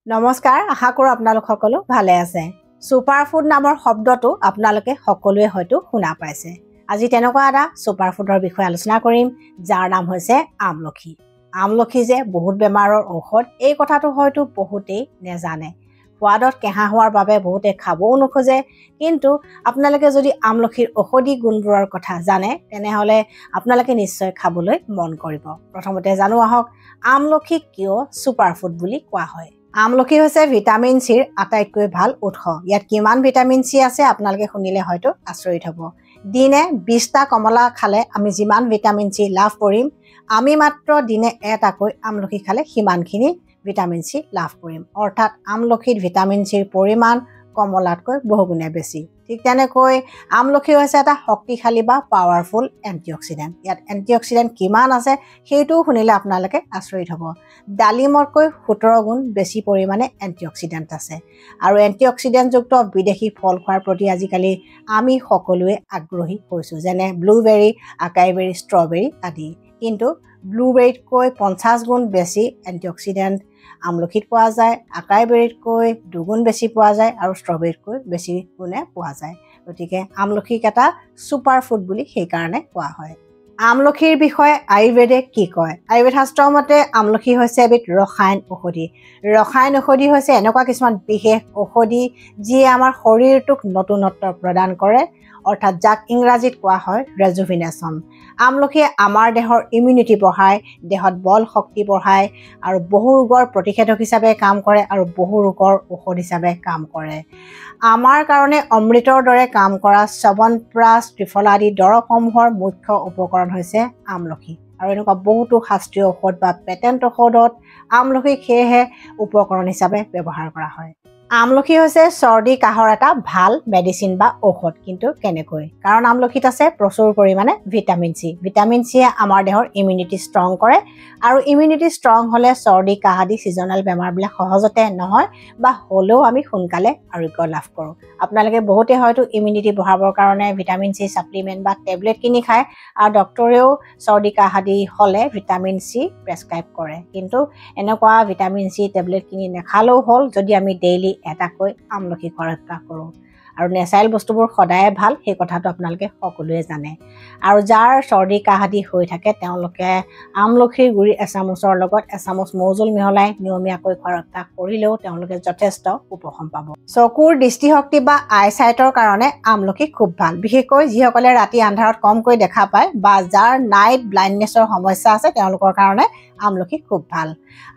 নমস্কাৰ আশা কৰো আপোনালোক সকলো ভালে আছে সুপাৰ ফুড নামৰ শব্দটো আপোনালোকে সকলোৱে হয়তো শুনা পাইছে আজি তেনেকুৱা এটা সুপাৰ ফুডৰ বিষয়ে আলোচনা কৰিম যাৰ নাম হৈছে আমলখি আমলখি যে বহুত বেমাৰৰ ঔষধ এই কথাটো হয়তো বহুতেই নেজানে সোৱাদত কেহা হোৱাৰ বাবে বহুতে খাবও নোখোজে কিন্তু আপোনালোকে যদি আমলখিৰ ঔষধি গুণবোৰৰ কথা জানে তেনেহলে আপোনালোকে নিশ্চয় খাবলৈ মন কৰিব প্ৰথমতে জানো আহক আমলখিক কিয় সুপাৰ ফুড বুলি কোৱা হয় আমলখি হৈছে ভিটামিন সিৰ আটাইতকৈ ভাল উৎস ইয়াত কিমান ভিটামিন সি আছে আপোনালোকে শুনিলে হয়তো আচৰিত হ'ব দিনে 20টা কমলা খালে আমি যিমান ভিটামিন সি লাভ কৰিম আমি মাত্ৰ দিনে এটাকৈ আমলখি খালে সিমানখিনি ভিটামিন সি লাভ কৰিম অৰ্থাৎ আমলখিত ভিটামিন সিৰ পৰিমাণ কমলাতকৈ বহুগুণে বেছি ঠিক তেনেকৈ আমলখি হৈছে এটা শক্তিশালী বা পাৱাৰফুল এন্টিঅক্সিডেন্ট ইয়াত এন্টিঅক্সিডেন্ট কিমান আছে সেইটো শুনিলে আপোনালোকে আচৰিত হ'ব ডালিমতকৈ 17 গুণ বেছি পৰিমাণে এন্টিঅক্সিডেন্ট আছে আৰু এন্টিঅক্সিডেন্টযুক্ত বিদেশী ফল খোৱাৰ প্ৰতি আজিকালি আমি সকলোৱে আগ্ৰহী হৈছো যেনে ব্লুবেৰী আকাইবেৰী ষ্ট্ৰবেৰী আদি কিন্তু ব্লুবেৰীতকৈ 50 গুণ বেছি এন্টিঅক্সিডেন্ট আমলখিত পোৱা যায় আকাইবেৰীতকৈ 2 গুণ বেছি পোৱা যায় আৰু ষ্ট্ৰবেৰীতকৈ বেছি গুণে পোৱা যায় গতিকে আমলখিক এটা সুপাৰ ফুড বুলি সেইকাৰণে কোৱা হয় আমলখিৰ বিষয়ে আয়ুৰ্বেদে কি কয় আয়ুৰ্বেদ শাস্ত্ৰৰ মতে আমলখি হৈছে এবিধ ৰসায়ন ঔষধি হৈছে এনেকুৱা কিছুমান বিশেষ ঔষধি যিয়ে আমাৰ শৰীৰটোক নতুনত্ব প্ৰদান কৰে অৰ্থাৎ যাক ইংৰাজীত কোৱা হয় ৰেজুভিনেশ্যন আমলখিয়ে আমাৰ দেহৰ ইমিউনিটি বঢ়ায় দেহত বল শক্তি বঢ়ায় আৰু বহু ৰোগৰ প্ৰতিষেধক হিচাপে কাম কৰে আৰু বহু ৰোগৰ ঔষধ হিচাপে কাম কৰে আমাৰ কাৰণে অমৃতৰ দৰে কাম কৰা চ্যৱনপ্ৰাশ ত্ৰিফলা আদি দৰৱসমূহৰ মুখ্য উপকৰণ হৈছে আমলখি আৰু এনেকুৱা বহুতো শাস্ত্ৰীয় ঔষধ বা পেটেন্ট ঔষধত আমলখি সেয়েহে উপকৰণ হিচাপে ব্যৱহাৰ কৰা হয় আমলখি হৈছে চৰ্দি কাহৰ এটা ভাল মেডিচিন বা ঔষধ কিন্তু কেনেকৈ কাৰণ আমলখিত আছে প্ৰচুৰ পৰিমাণে ভিটামিন সিয়ে আমাৰ দেহৰ ইমিউনিটি ষ্ট্ৰং কৰে আৰু ইমিউনিটি ষ্ট্ৰং হলে চৰ্দি কাহ আদি সিজনাল বেমাৰবিলাক সহজতে নহয় বা হলেও আমি সোনকালে আৰোগ্য লাভ কৰোঁ আপোনালোকে বহুতে হয়তো ইমিউনিটি বঢ়াবৰ কাৰণে ভিটামিন সি সাপ্লিমেন্ট বা টেবলেট কিনি খায় আৰু ডক্টৰেও চৰ্দি কাহ আদি হলে ভিটামিন সি প্ৰেছক্ৰাইব কৰে কিন্তু এনেকুৱা ভিটামিন সি টেবলেট কিনি নেখালেও হ'ল যদি আমি ডেইলি এটাকৈ আমলখি খোৱাৰ অভ্যাস কৰোঁ আৰু নেচাৰেল বস্তুবোৰ সদায় ভাল সেই কথাটো আপোনালোকে সকলোৱে জানে আৰু যাৰ চৰ্দি কাহ আদি হৈ থাকে তেওঁলোকে আমলখিৰ গুৰি এচামুচৰ লগত এচামুচ মৌজোল মিহলাই নিয়মীয়াকৈ খোৱাৰ অভ্যাস কৰিলেও তেওঁলোকে যথেষ্ট উপশম পাব চকুৰ দৃষ্টিশক্তি বা আইচাইটৰ কাৰণে আমলখি খুব ভাল বিশেষকৈ যিসকলে ৰাতি আন্ধাৰত কমকৈ দেখা পায় বা যাৰ নাইট ব্লাইণ্ডনেছৰ সমস্যা আছে তেওঁলোকৰ কাৰণে আমলখি খুব ভাল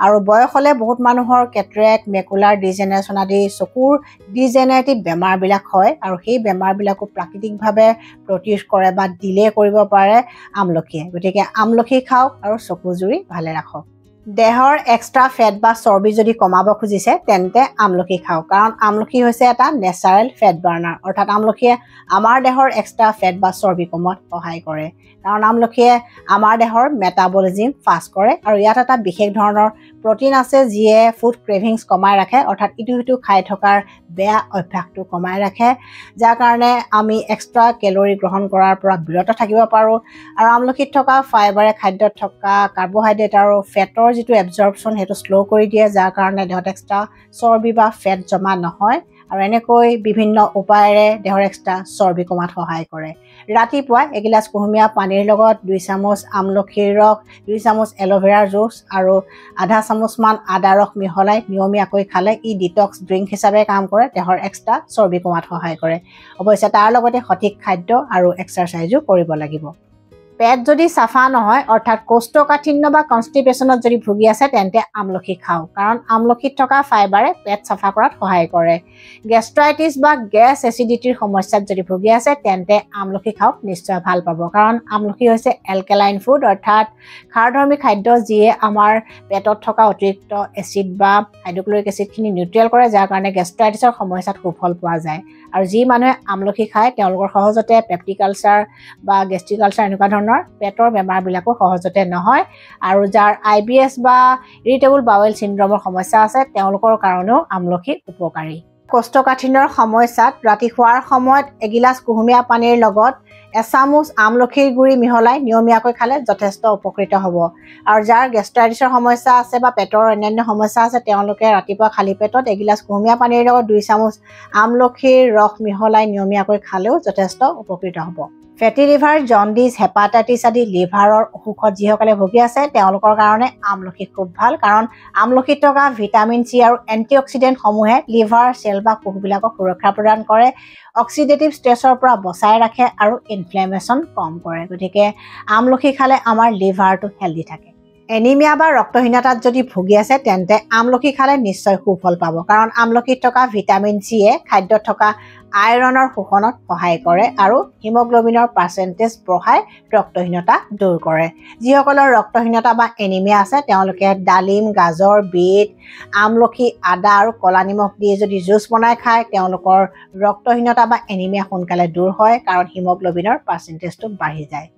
আৰু বয়স হলে বহুত মানুহৰ কেটৰেক্ট মেকুলাৰ ডিজেনেৰেশ্যন আদি চকুৰ ডিজেনেৰেটিভ বেমাৰবিলাক হয় আৰু সেই বেমাৰবিলাকো প্ৰাকৃতিকভাৱে প্ৰতিৰোধ কৰে বা ডিলে কৰিব পাৰে আমলখিয়ে গতিকে আমলখি খাওক আৰু চকু জুৰি ভালে ৰাখক দেহৰ এক্সট্ৰা ফেট বা চৰ্বি যদি কমাব খুজিছে তেন্তে আমলখি খাওক কাৰণ আমলখি হৈছে এটা নেচাৰেল ফেট বাৰ্নাৰ অৰ্থাৎ আমলখিয়ে আমাৰ দেহৰ এক্সট্ৰা ফেট বা চৰ্বি কমোৱাত সহায় কৰে কাৰণ আমলখিয়ে আমাৰ দেহৰ মেটাবলিজিম ফাষ্ট কৰে আৰু ইয়াত এটা বিশেষ ধৰণৰ প্ৰটিন আছে যিয়ে ফুড ক্ৰেভিংছ কমাই ৰাখে অৰ্থাৎ ইটো সিটো খাই থকাৰ বেয়া অভ্যাসটো কমাই ৰাখে যাৰ কাৰণে আমি এক্সট্ৰা কেলৰি গ্ৰহণ কৰাৰ পৰা বিৰত থাকিব পাৰোঁ আৰু আমলখিত থকা ফাইবাৰে খাদ্যত থকা কাৰ্বহাইড্ৰেট আৰু ফেটৰ যিটো এবজৰ্পশ্যন সেইটো স্লো কৰি দিয়ে যাৰ কাৰণে দেহত এক্সট্ৰা চৰ্বি বা ফেট জমা নহয় আৰু এনেকৈ বিভিন্ন উপায়েৰে দেহৰ এক্সট্ৰা চৰ্বি কমাত সহায় কৰে ৰাতিপুৱা এগিলাচ কুহুমীয়া পানীৰ লগত 2 চামুচ আমলখিৰ ৰস 2 চামুচ এল'ভেৰাৰ জুচ আৰু আধা চামুচমান আদা ৰস মিহলাই নিয়মীয়াকৈ খালে ই ডিটক্স ড্ৰিংক হিচাপে কাম কৰে দেহৰ এক্সট্ৰা চৰ্বি কমাত সহায় কৰে অৱশ্যে তাৰ লগতে সঠিক খাদ্য আৰু এক্সাৰচাইজো কৰিব লাগিব পেট যদি সাফা নহয় অৰ্থাৎ কোষ্ঠকাঠিন্য বা কনষ্টিপেশ্যনত যদি ভুগি আছে তেন্তে আমলখি খাওক কাৰণ আমলখিত থকা ফাইবাৰে পেট সাফা কৰাত সহায় কৰে গেষ্ট্ৰাইটিছ বা গেছ এচিডিটিৰ সমস্যাত যদি ভুগি আছে তেন্তে আমলখি খাওক নিশ্চয় ভাল পাব কাৰণ আমলখি হৈছে এলকেলাইন ফুড অৰ্থাৎ ক্ষাৰধৰ্মী খাদ্য যিয়ে আমাৰ পেটত থকা অতিৰিক্ত এচিড বা হাইড্ৰক্লৰিক এচিডখিনি নিউট্ৰেল কৰে যাৰ কাৰণে গেষ্ট্ৰাইটিছৰ সমস্যাত সুফল পোৱা যায় আৰু যি মানুহে আমলখি খায় তেওঁলোকৰ সহজতে পেপটিক আলচাৰ বা গেষ্ট্ৰিক আলচাৰ এনেকুৱা ধৰণৰ পেটৰ বেমাৰবিলাকো সহজতে নহয় আৰু যাৰ IBS বা ইৰিটেবল বাৱেল চিণ্ড্ৰমৰ সমস্যা আছে তেওঁলোকৰ কাৰণেও আমলখি উপকাৰী কোষ্ঠকাঠিন্যৰ সমস্যাত ৰাতি শোৱাৰ সময়ত এগিলাচ কুহুমীয়া পানীৰ লগত এচামুচ আমলখিৰ গুড়ি মিহলাই নিয়মীয়াকৈ খালে যথেষ্ট উপকৃত হ'ব। আৰু যাৰ গেষ্ট্ৰাইটিছৰ সমস্যা আছে বা পেটৰ অন্যান্য সমস্যা আছে তেওঁলোকে ৰাতিপুৱা খালী পেটত এগিলাচ কুহুমীয়া পানীৰ লগত 2 চামুচ আমলখিৰ ৰস মিহলাই নিয়মীয়াকৈ খালেও যথেষ্ট উপকৃত হ'ব। ফেটি লিভাৰ, জণ্ডিছ, হেপাটাইটিছ আদি লিভাৰৰ অসুখত যিসকলে ভুগি আছে তেওঁলোকৰ কাৰণে আমলখি খুব ভাল, কাৰণ আমলখিত থকা ভিটামিন চি আৰু এণ্টিঅক্সিডেণ্টসমূহে লিভাৰ চেল বা কোষবিলাকক সুৰক্ষা প্ৰদান কৰে, অক্সিডেটিভ ষ্ট্ৰেছৰ পৰা বচাই ৰাখে আৰু ইনফ্লেমেশ্যন কম কৰে। গতিকে আমলখি খালে আমাৰ লিভাৰটো হেল্ডি থাকে। এনিমিয়া বা ৰক্তহীনতাত যদি ভুগি আছে তেন্তে আমলখি খালে নিশ্চয় সুফল পাব, কাৰণ আমলখিত থকা ভিটামিন চিয়ে খাদ্যত থকা আইৰণৰ শোষণত সহায় কৰে আৰু হিমোগ্লোবিনৰ পাৰ্চেণ্টেজ বঢ়াই ৰক্তহীনতা দূৰ কৰে। যিসকলৰ ৰক্তহীনতা বা এনিমিয়া আছে তেওঁলোকে ডালিম, গাজৰ, বিট, আমলখি, আদা আৰু ক'লা নিমখ দি যদি জুচ বনাই খায় তেওঁলোকৰ ৰক্তহীনতা বা এনিমিয়া সোনকালে দূৰ হয়, কাৰণ হিমোগ্লোবিনৰ পাৰ্চেণ্টেজটো বাঢ়ি যায়।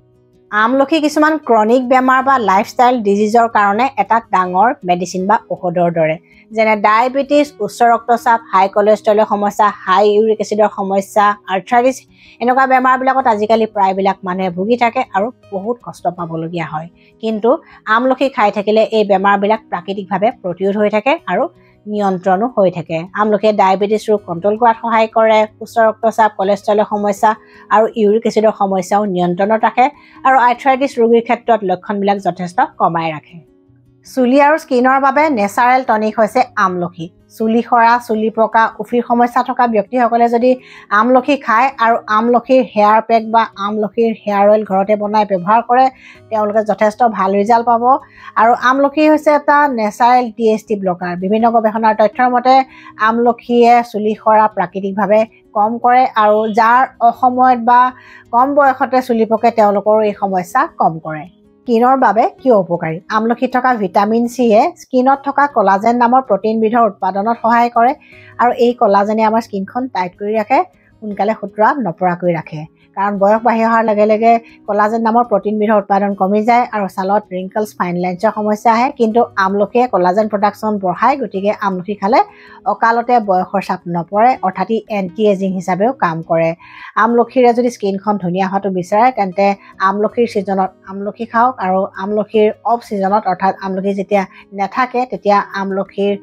আমলখি কিছুমান ক্ৰনিক বেমাৰ বা লাইফষ্টাইল ডিজিজৰ কাৰণে এটা ডাঙৰ মেডিচিন বা ঔষধৰ দৰে, যেনে ডায়েবেটিছ, উচ্চ ৰক্তচাপ, হাই কলেষ্ট্ৰলৰ সমস্যা, হাই ইউৰিক এচিডৰ সমস্যা, আৰ্থ্ৰাইটিছ এনেকুৱা বেমাৰবিলাকত আজিকালি প্ৰায়বিলাক মানুহে ভুগি থাকে আৰু বহুত কষ্ট পাবলগীয়া হয়। কিন্তু আমলখি খাই থাকিলে এই বেমাৰবিলাক প্ৰাকৃতিকভাৱে প্ৰতিৰোধ হৈ থাকে আৰু নিয়ন্ত্ৰণো হৈ থাকে। আমলখিয়ে ডায়েবেটিছ ৰোগ কণ্ট্ৰল কৰাত সহায় কৰে, উচ্চ ৰক্তচাপ, কলেষ্ট্ৰলৰ সমস্যা আৰু ইউৰিক এচিডৰ সমস্যাও নিয়ন্ত্ৰণত ৰাখে আৰু আৰ্থ্ৰাইটিছ ৰোগীৰ ক্ষেত্ৰত লক্ষণবিলাক যথেষ্ট কমাই ৰাখে। চুলি আৰু স্কিনৰ বাবে নেচাৰেল টনিক হৈছে আমলখি। চুলি সৰা, চুলি পকা, উফিৰ সমস্যা থকা ব্যক্তিসকলে যদি আমলখি খায় আৰু আমলখিৰ হেয়াৰ পেক বা আমলখিৰ হেয়াৰ অইল ঘৰতে বনাই ব্যৱহাৰ কৰে তেওঁলোকে যথেষ্ট ভাল ৰিজাল্ট পাব। আৰু আমলখি হৈছে এটা নেচাৰেল TST ব্লকাৰ। বিভিন্ন গৱেষণাৰ তথ্যৰ মতে আমলখিয়ে চুলি সৰা প্ৰাকৃতিকভাৱে কম কৰে আৰু যাৰ অসময়ত বা কম বয়সতে চুলি পকে তেওঁলোকৰো এই সমস্যা কম কৰে। স্কিনৰ বাবে কিয় উপকাৰী? আমলখিত থকা ভিটামিন চিয়ে স্কিনত থকা কলাজেন নামৰ প্ৰটিনবিধৰ উৎপাদনত সহায় কৰে আৰু এই কলাজেনে আমাৰ স্কিনখন টাইট কৰি ৰাখে, সোনকালে সুতুৰা নপৰাকৈ ৰাখে। কাৰণ বয়স বাঢ়ি অহাৰ লগে লগে কলাজেন নামৰ প্ৰটিনবিধৰ উৎপাদন কমি যায় আৰু ছালত ৰিংকলছ, ফাইন লাইনছৰ সমস্যা আহে, কিন্তু আমলখিয়ে কলাজেন প্ৰডাকশ্যন বঢ়ায়। গতিকে আমলখি খালে অকালতে বয়সৰ চাপ নপৰে, অৰ্থাৎ ই এণ্টি এজিং হিচাপেও কাম কৰে। আমলখিৰে যদি স্কিনখন ধুনীয়া হোৱাটো বিচাৰে তেন্তে আমলখিৰ ছিজনত আমলখি খাওক আৰু আমলখিৰ অফ ছিজনত অৰ্থাৎ আমলখি যেতিয়া নাথাকে তেতিয়া আমলখিৰ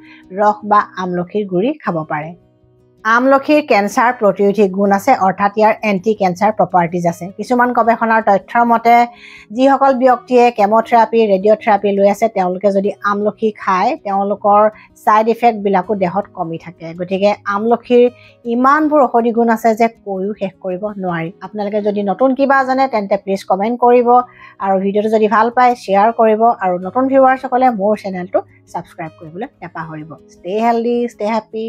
ৰস বা আমলখিৰ গুড়ি খাব পাৰে। আমলখিৰ কেঞ্চাৰ প্ৰতিৰোধী গুণ আছে, অৰ্থাৎ ইয়াৰ এণ্টি কেঞ্চাৰ প্ৰপাৰ্টিজ আছে। কিছুমান গৱেষণাৰ তথ্যৰ মতে যিসকল ব্যক্তিয়ে কেম'থেৰাপি, ৰেডিঅ'থেৰাপি লৈ আছে তেওঁলোকে যদি আমলখি খায় তেওঁলোকৰ ছাইড ইফেক্টবিলাকো দেহত কমি থাকে। গতিকে আমলখিৰ ইমানবোৰ ঔষধি গুণ আছে যে কৈও শেষ কৰিব নোৱাৰি। আপোনালোকে যদি নতুন কিবা জানে তেন্তে প্লিজ কমেণ্ট কৰিব আৰু ভিডিঅ'টো যদি ভাল পায় শ্বেয়াৰ কৰিব আৰু নতুন ভিউৱাৰ্ছসকলে মোৰ চেনেলটো ছাবস্ক্ৰাইব কৰিবলৈ নাপাহৰিব। Stay healthy, stay happy.